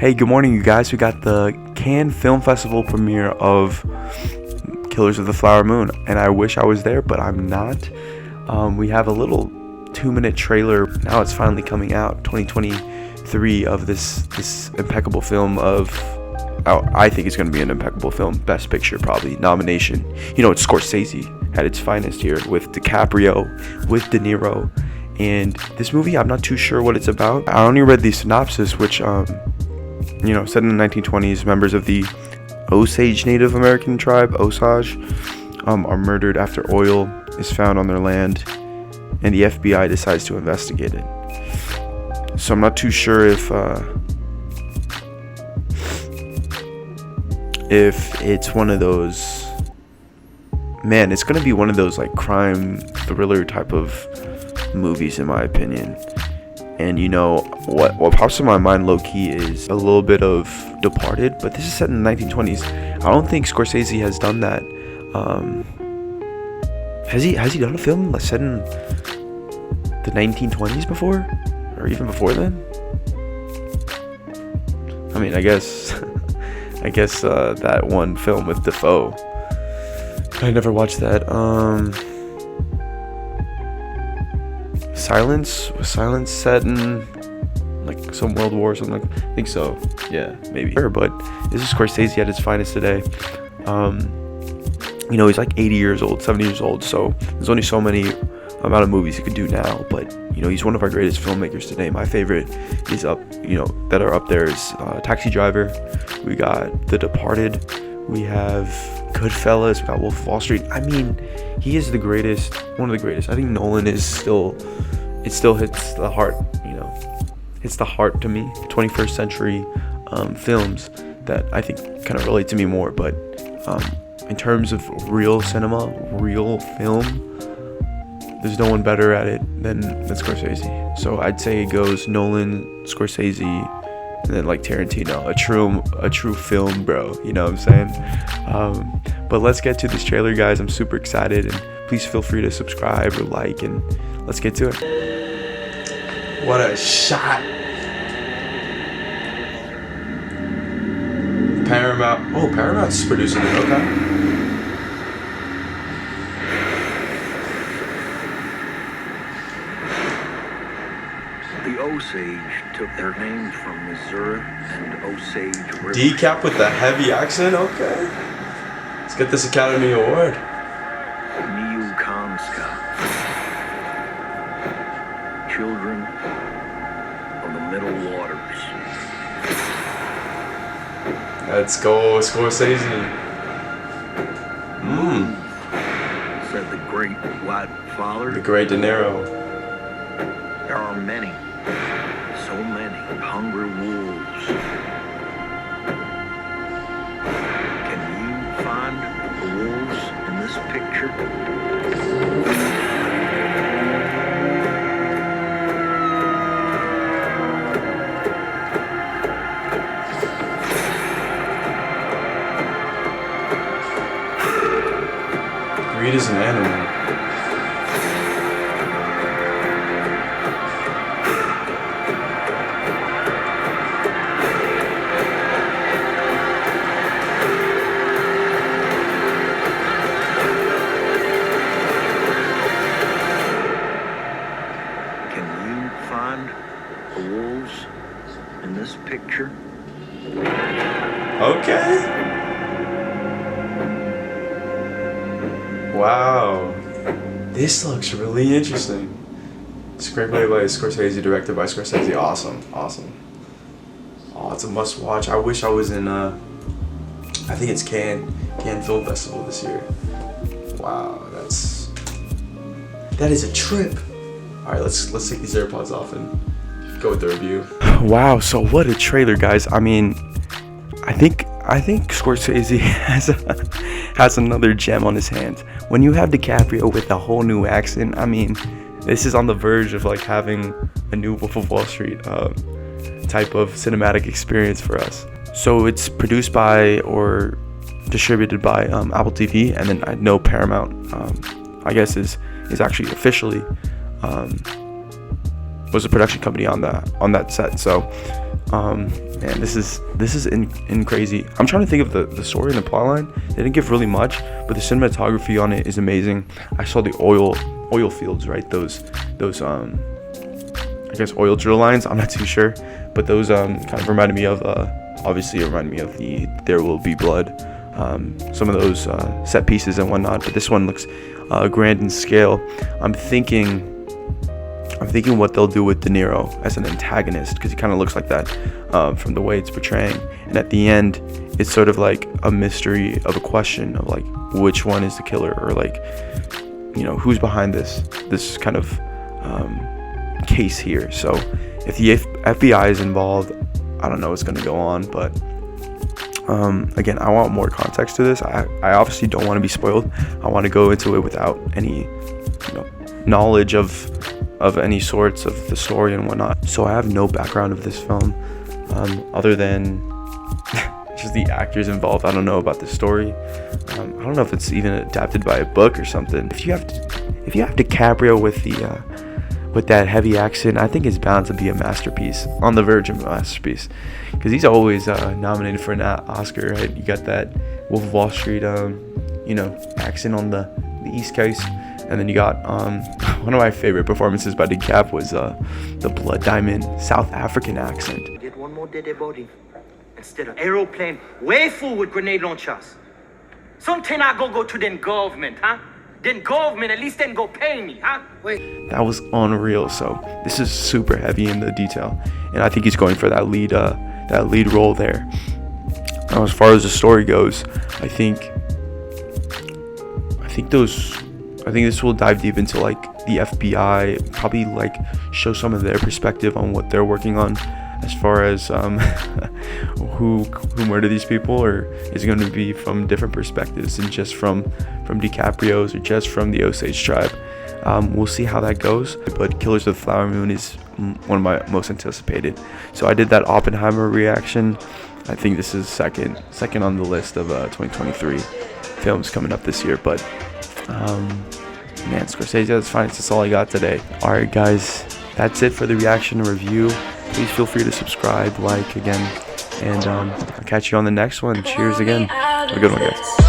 Hey, good morning, you guys. We got the Cannes Film Festival premiere of Killers of the Flower Moon, and I wish I was there, but I'm not. We have a little 2-minute trailer. Now it's finally coming out, 2023, of this impeccable film of, I think it's going to be an impeccable film. Best Picture, probably, nomination. You know, it's Scorsese at its finest here, with DiCaprio, with De Niro. And this movie, I'm not too sure what it's about. I only read the synopsis, which, set in the 1920s, members of the Osage Native American tribe, Osage, are murdered after oil is found on their land, and the FBI decides to investigate it. So I'm not too sure if it's one of those, it's going to be one of those like crime thriller type of movies, in my opinion. And what pops in my mind low-key is a little bit of Departed, but this is set in the 1920s. I don't think Scorsese has done that. Has he done a film like set in the 1920s before, or even before then? I mean, I guess that one film with Defoe, I never watched that. Was Silence set in like some World War or something? I think so. Yeah, maybe. But this is Scorsese at his finest today. He's like 80 years old, 70 years old, so there's only so many amount of movies he could do now. But he's one of our greatest filmmakers today. My favorite is that are up there is Taxi Driver. We got The Departed. We have Goodfellas. We got Wolf of Wall Street. I mean, he is the greatest, one of the greatest. I think Nolan is still hits the heart, hits the heart to me. 21st century films that I think kind of relate to me more. But in terms of real cinema, real film, there's no one better at it than Scorsese. So I'd say it goes Nolan, Scorsese, and then like Tarantino, a true film bro, you know what I'm saying? But let's get to this trailer, guys. I'm super excited, and please feel free to subscribe or like, and let's get to it. What a shot. Paramount's producing it, okay. The Osage took their names from Missouri and Osage River. Decap with the heavy accent, okay. Let's get this Academy Award. New Comstock. Children of the Middle Waters. Let's go, Scorsese. Said the great white father. The great De Niro. There are many, so many hungry wolves. Can you find the wolves in this picture? Greed is an animal. Find the wolves in this picture. Okay. Wow. This looks really interesting. Screenplay by Scorsese, directed by Scorsese. Awesome. Oh, it's a must watch. I wish I was in I think it's Cannes Film Festival this year. Wow, that is a trip. Alright, let's take these AirPods off and go with the review. Wow, so what a trailer, guys. I mean, I think Scorsese has another gem on his hands. When you have DiCaprio with a whole new accent, I mean, this is on the verge of like having a new Wolf of Wall Street type of cinematic experience for us. So it's produced by or distributed by Apple TV, and then I know Paramount, I guess is actually officially was a production company on that set. So Man, this is in crazy. I'm trying to think of the story and the plot line. They didn't give really much, but the cinematography on it is amazing. I saw the oil fields, right? Those I guess oil drill lines. I'm not too sure, but those kind of reminded me of obviously it reminded me of the There Will Be Blood. Some of those set pieces and whatnot, but this one looks grand in scale. I'm thinking what they'll do with De Niro as an antagonist, because he kind of looks like that from the way it's portraying. And at the end, it's sort of like a mystery of a question of like which one is the killer, or like, you know, who's behind this kind of case here. So if the FBI is involved, I don't know what's going to go on, but again, I want more context to this. I obviously don't want to be spoiled. I want to go into it without any, knowledge of any sorts of the story and whatnot. So I have no background of this film, other than just the actors involved. I don't know about the story. I don't know if it's even adapted by a book or something. If you have DiCaprio with that heavy accent, I think it's bound to be a masterpiece, on the verge of a masterpiece, because he's always nominated for an Oscar, right? You got that Wolf of Wall Street, accent on the East Coast, and then you got one of my favorite performances by DiCap was the Blood Diamond South African accent. Get one more dead body instead of aeroplane way full with grenade launchers. Something I go to the government, huh? Then government at least then go pay me, huh? Wait. That was unreal. So this is super heavy in the detail, and I think he's going for that lead role there. Now, as far as the story goes, I think this will dive deep into like the FBI, probably like show some of their perspective on what they're working on, as far as who murdered these people, or is it going to be from different perspectives and just from DiCaprio's or just from the Osage tribe. We'll see how that goes, but Killers of the Flower Moon is one of my most anticipated. So I did that Oppenheimer reaction. I think this is second on the list of 2023 films coming up this year. But man, Scorsese, that's fine. That's all I got today. All right, guys, that's it for the reaction and review. Please feel free to subscribe, like again, and I'll catch you on the next one. Cheers again. Have a good one, guys.